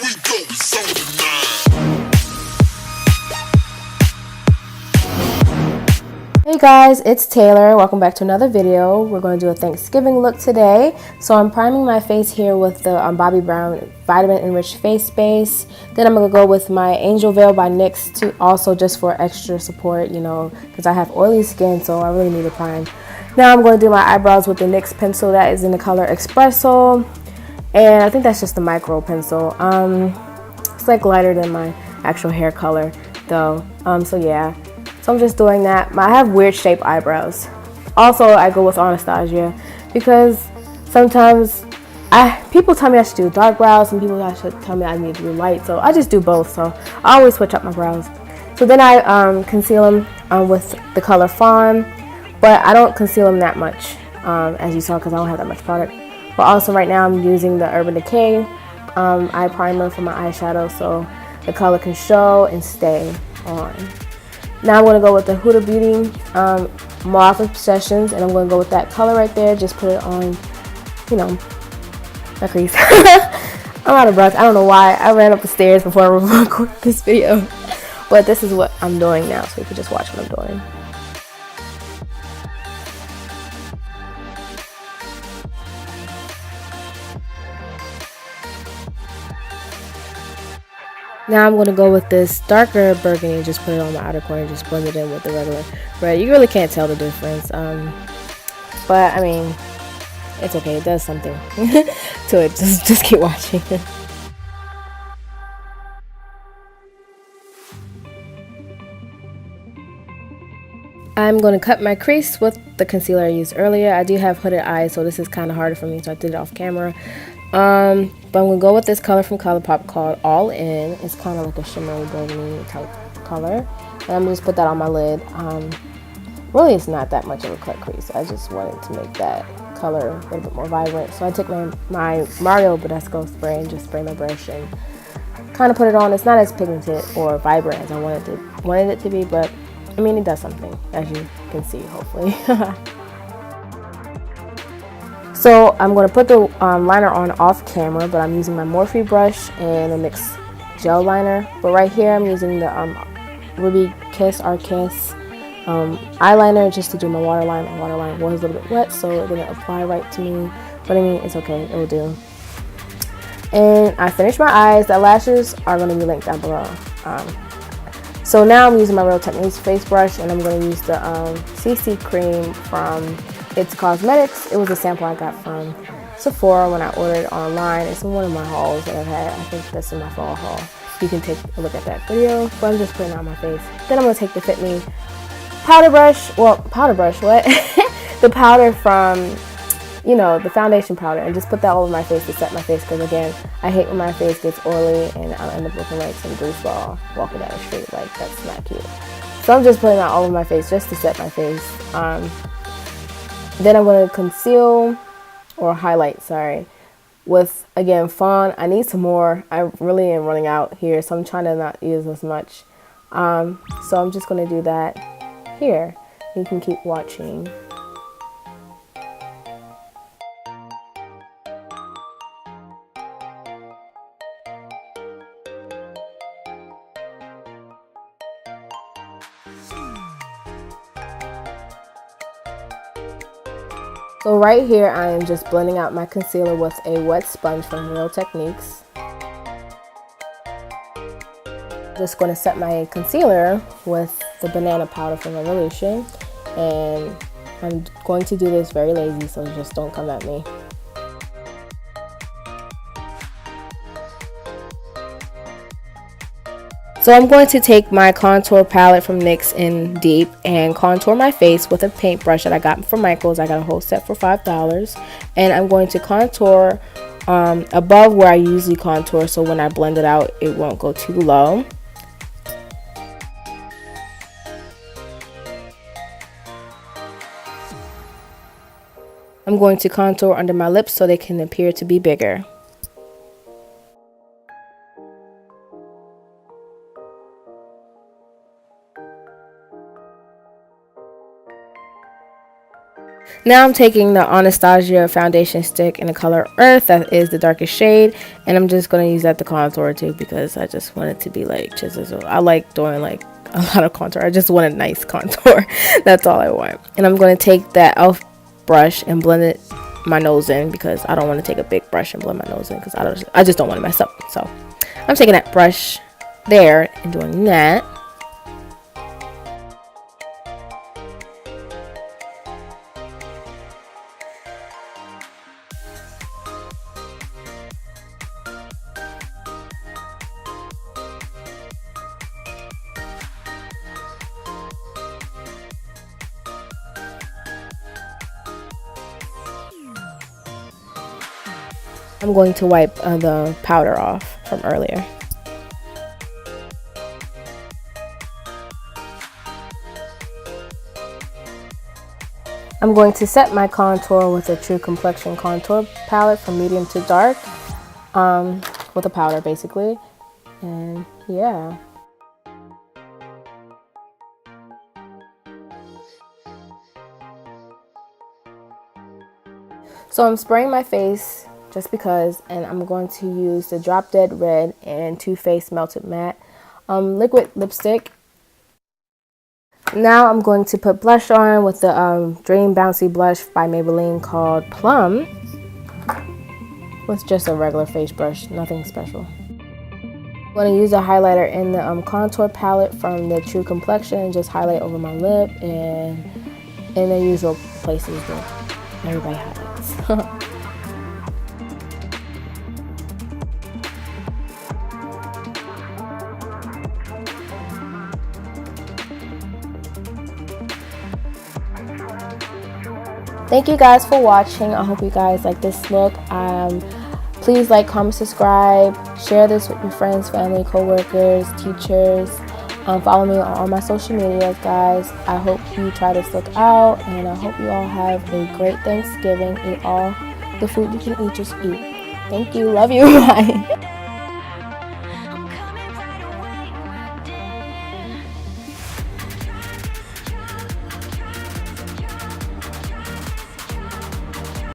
we go, it's on tonight. Hey guys, it's Taylor. Welcome back to another video. We're going to do a Thanksgiving look today. So I'm priming my face here with the Bobbi Brown Vitamin Enriched Face Base. Then I'm going to go with my Angel Veil by NYX to also just for extra support, you know, because I have oily skin, so I really need a prime. Now I'm going to do my eyebrows with the NYX pencil that is in the color Espresso. And I think that's just the micro pencil. It's like lighter than my actual hair color though. So yeah. So I'm just doing that. I have weird shaped eyebrows. Also, I go with Anastasia because sometimes people tell me I should do dark brows and people should tell me I need to do light. So I just do both. So I always switch up my brows. So then I conceal them with the color Fawn, but I don't conceal them that much as you saw because I don't have that much product. But also right now I'm using the Urban Decay eye primer for my eyeshadow so the color can show and stay on. Now I'm going to go with the Huda Beauty Mauve Obsessions, and I'm going to go with that color right there. Just put it on, you know, my crease. I'm out of breath. I don't know why. I ran up the stairs before I recorded this video. But this is what I'm doing now, so you can just watch what I'm doing. Now I'm going to go with this darker burgundy and just put it on my outer corner, just blend it in with the regular red. You really can't tell the difference, but I mean, it's okay. It does something to it. Just keep watching. I'm going to cut my crease with the concealer I used earlier. I do have hooded eyes, so this is kind of harder for me, so I did it off camera. But I'm going to go with this color from ColourPop called All In. It's kind of like a shimmery burgundy type color. And I'm going to just put that on my lid. Really, it's not that much of a cut crease. I just wanted to make that color a little bit more vibrant. So I took my Mario Badescu spray and just spray my brush and kind of put it on. It's not as pigmented or vibrant as I wanted it to be, but I mean, it does something, as you can see, hopefully. So I'm going to put the liner on off camera, but I'm using my Morphe brush and a NYX gel liner. But right here I'm using the Ruby Kiss Kiss eyeliner just to do my waterline. My waterline was a little bit wet, so it didn't apply right to me. But I mean, it's okay, it will do. And I finished my eyes. The lashes are going to be linked down below. So now I'm using my Real Techniques face brush, and I'm going to use the CC cream from It's Cosmetics. It was a sample I got from Sephora when I ordered online. It's in one of my hauls that I've had. I think that's in my fall haul. You can take a look at that video. But I'm just putting it on my face. Then I'm going to take the Fit Me powder brush. Well, powder brush, what? The powder from, you know, the foundation powder, and just put that all over my face to set my face, because again, I hate when my face gets oily and I'll end up looking like some greaseball walking down the street. Like, that's not cute. So I'm just putting that all over my face just to set my face. Then I'm going to conceal or highlight, sorry, with, again, Fawn. I need some more. I really am running out here, so I'm trying to not use as much. So I'm just going to do that here. You can keep watching. So right here, I am just blending out my concealer with a wet sponge from Real Techniques. Just going to set my concealer with the banana powder from Revolution. And I'm going to do this very lazy, so just don't come at me. So I'm going to take my contour palette from NYX in Deep and contour my face with a paintbrush that I got from Michaels. I got a whole set for $5. And I'm going to contour above where I usually contour, so when I blend it out, it won't go too low. I'm going to contour under my lips so they can appear to be bigger. Now I'm taking the Anastasia foundation stick in the color Earth, that is the darkest shade, and I'm just going to use that to contour too, because I just want it to be like chisel. I like doing like a lot of contour. I just want a nice contour. That's all I want. And I'm going to take that elf brush and blend it my nose in, because I don't want to take a big brush and blend my nose in, because I just don't want to mess up. So I'm taking that brush there and doing that. I'm going to wipe the powder off from earlier. I'm going to set my contour with a True Complexion contour palette from medium to dark, with a powder basically, and yeah. So I'm spraying my face just because, and I'm going to use the Drop Dead Red and Too Faced Melted Matte liquid lipstick. Now I'm going to put blush on with the Dream Bouncy blush by Maybelline called Plum, with just a regular face brush, nothing special. I'm going to use a highlighter in the contour palette from the True Complexion and just highlight over my lip and in the usual places that everybody highlights. Thank you guys for watching. I hope you guys like this look. Please like, comment, subscribe, share this with your friends, family, co-workers, teachers. Follow me on all my social medias, guys. I hope you try this look out, and I hope you all have a great Thanksgiving. Eat all the food you can eat, just eat. Thank you. Love you. Bye.